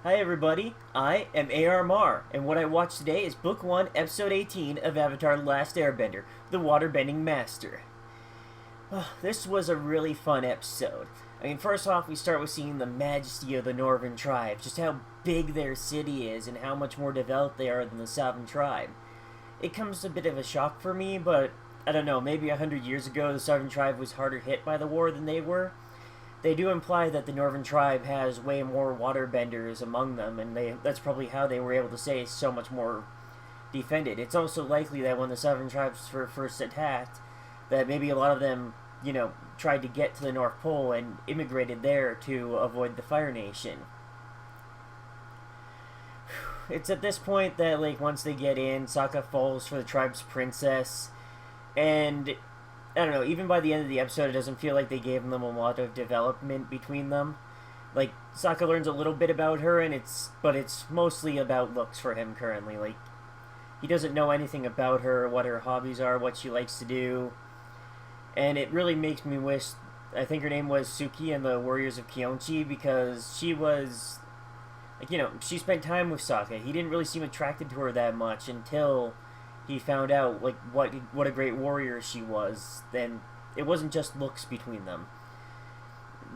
Hi everybody, I am AR and what I watched today is Book 1, Episode 18 of Avatar The Last Airbender, The Waterbending Master. This was a really fun episode. First off, we start with seeing the majesty of the Northern Tribe, just how big their city is and how much more developed they are than the Southern Tribe. It comes as a bit of a shock for me, but I don't know, maybe 100 years ago the Southern Tribe was harder hit by the war than they were. They do imply that the Northern Tribe has way more waterbenders among them, and that's probably how they were able to stay so much more defended. It's also likely that when the Southern Tribes were first attacked, that maybe a lot of them, tried to get to the North Pole and immigrated there to avoid the Fire Nation. It's at this point that, once they get in, Sokka falls for the tribe's princess, and I don't know, even by the end of the episode, it doesn't feel like they gave them a lot of development between them. Sokka learns a little bit about her, but it's mostly about looks for him currently. He doesn't know anything about her, what her hobbies are, what she likes to do. And it really makes me wish, I think her name was Suki in the Warriors of Kionchi, because she was, she spent time with Sokka. He didn't really seem attracted to her that much until he found out what a great warrior she was. Then it wasn't just looks between them.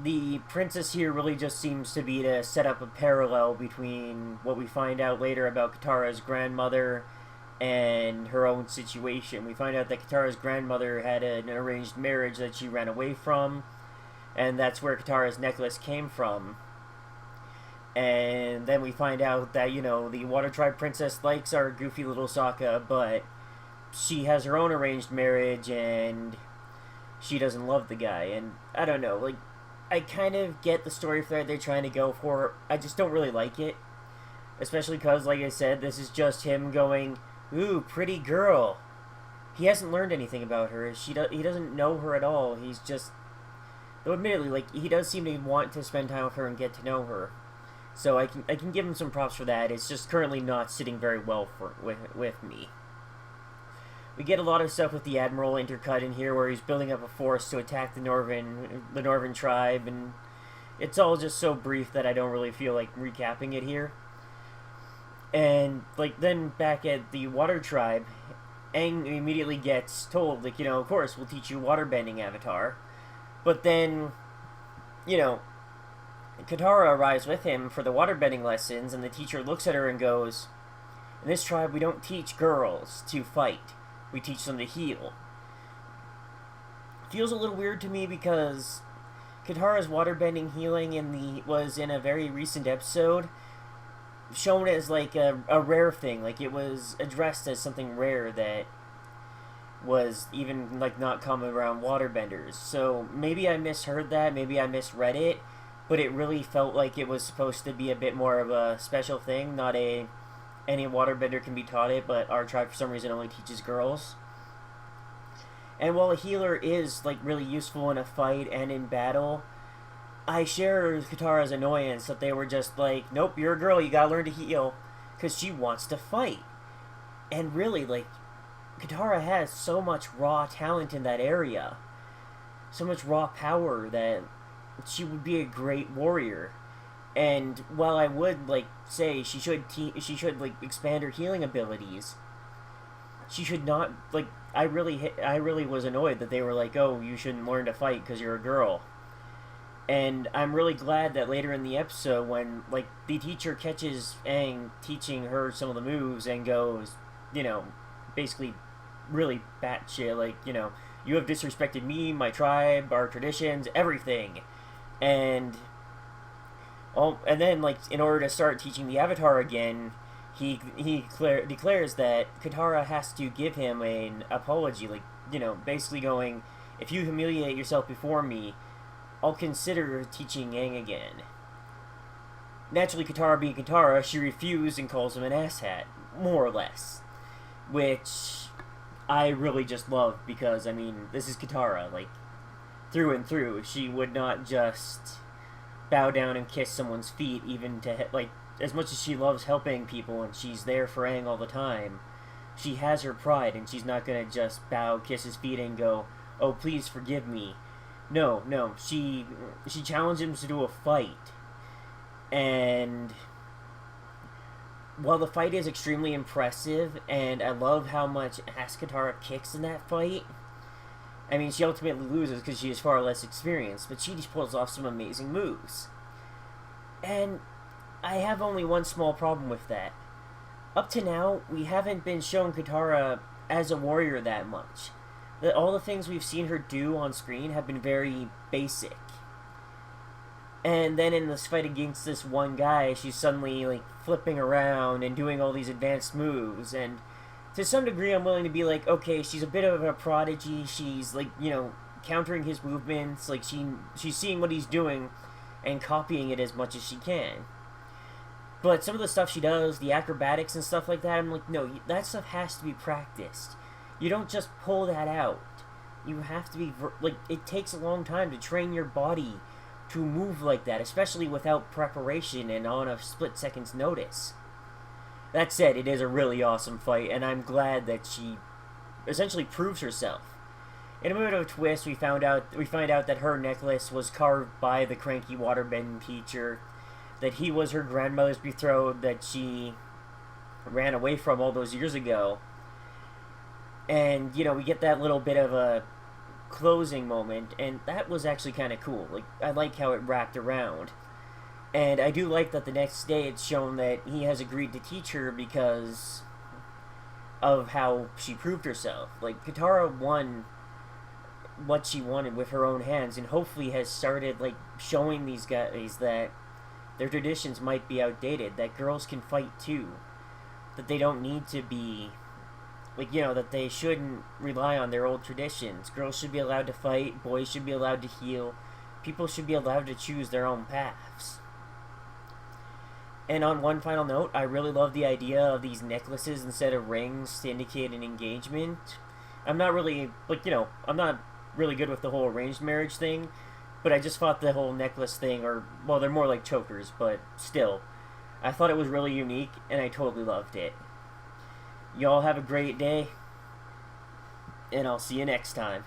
The princess here really just seems to be to set up a parallel between what we find out later about Katara's grandmother and her own situation. We find out that Katara's grandmother had an arranged marriage that she ran away from, and that's where Katara's necklace came from. And then we find out that, the Water Tribe princess likes our goofy little Sokka, but she has her own arranged marriage, and she doesn't love the guy. And I don't know, I kind of get the story thread they're trying to go for. I just don't really like it. Especially because, like I said, this is just him going, ooh, pretty girl. He hasn't learned anything about her. He doesn't know her at all. He's just... Though admittedly, he does seem to want to spend time with her and get to know her. So I can give him some props for that. It's just currently not sitting very well with me. We get a lot of stuff with the Admiral intercut in here, where he's building up a force to attack the Northern Tribe, and it's all just so brief that I don't really feel like recapping it here. And then back at the Water Tribe, Aang immediately gets told, of course we'll teach you waterbending, Avatar. But then, Katara arrives with him for the waterbending lessons, and the teacher looks at her and goes, in this tribe we don't teach girls to fight, we teach them to heal. Feels a little weird to me because Katara's waterbending healing was in a very recent episode shown as a rare thing. It was addressed as something rare that was even not common around waterbenders. So maybe I misheard that, maybe I misread it, but it really felt like it was supposed to be a bit more of a special thing, not any waterbender can be taught it, but our tribe for some reason only teaches girls. And while a healer is really useful in a fight and in battle, I share Katara's annoyance that they were just nope, you're a girl, you gotta learn to heal, because she wants to fight. And really, Katara has so much raw talent in that area, so much raw power that she would be a great warrior. And while I would say she should expand her healing abilities, she should not I really was annoyed that they were oh, you shouldn't learn to fight because you're a girl. And I'm really glad that later in the episode, when the teacher catches Aang teaching her some of the moves and goes, basically really batshit, you have disrespected me, my tribe, our traditions, everything. And then in order to start teaching the Avatar again, he declares that Katara has to give him an apology, basically going, if you humiliate yourself before me, I'll consider teaching Aang again. Naturally, Katara being Katara, she refused and calls him an asshat, more or less. Which I really just love, because, this is Katara, through and through. She would not just bow down and kiss someone's feet, even to, as much as she loves helping people and she's there for Aang all the time, she has her pride, and she's not gonna just bow, kiss his feet, and go, oh, please forgive me. No, she challenged him to do a fight, and while the fight is extremely impressive, and I love how much ass Katara kicks in that fight, I mean, she ultimately loses because she is far less experienced, but she just pulls off some amazing moves. And I have only one small problem with that. Up to now, we haven't been shown Katara as a warrior that much. All the things we've seen her do on screen have been very basic. And then in this fight against this one guy, she's suddenly, like, flipping around and doing all these advanced moves, and to some degree, I'm willing to be like, okay, she's a bit of a prodigy. She's, like, you know, countering his movements. Like, she's seeing what he's doing and copying it as much as she can. But some of the stuff she does, the acrobatics and stuff like that, I'm like, no, that stuff has to be practiced. You don't just pull that out. You have to be, like, it takes a long time to train your body to move like that, especially without preparation and on a split second's notice. That said, it is a really awesome fight, and I'm glad that she essentially proves herself. In a bit of a twist, we find out that her necklace was carved by the cranky waterbending teacher, that he was her grandmother's betrothed that she ran away from all those years ago. And, you know, we get that little bit of a closing moment, and that was actually kind of cool. Like, I like how it wrapped around. And I do like that the next day it's shown that he has agreed to teach her because of how she proved herself. Like, Katara won what she wanted with her own hands, and hopefully has started, like, showing these guys that their traditions might be outdated, that girls can fight too, that they don't need to be, like, you know, that they shouldn't rely on their old traditions. Girls should be allowed to fight, boys should be allowed to heal, people should be allowed to choose their own paths. And on one final note, I really love the idea of these necklaces instead of rings to indicate an engagement. I'm not really, like, you know, I'm not really good with the whole arranged marriage thing, but I just thought the whole necklace thing, or, well, they're more like chokers, but still, I thought it was really unique, and I totally loved it. Y'all have a great day, and I'll see you next time.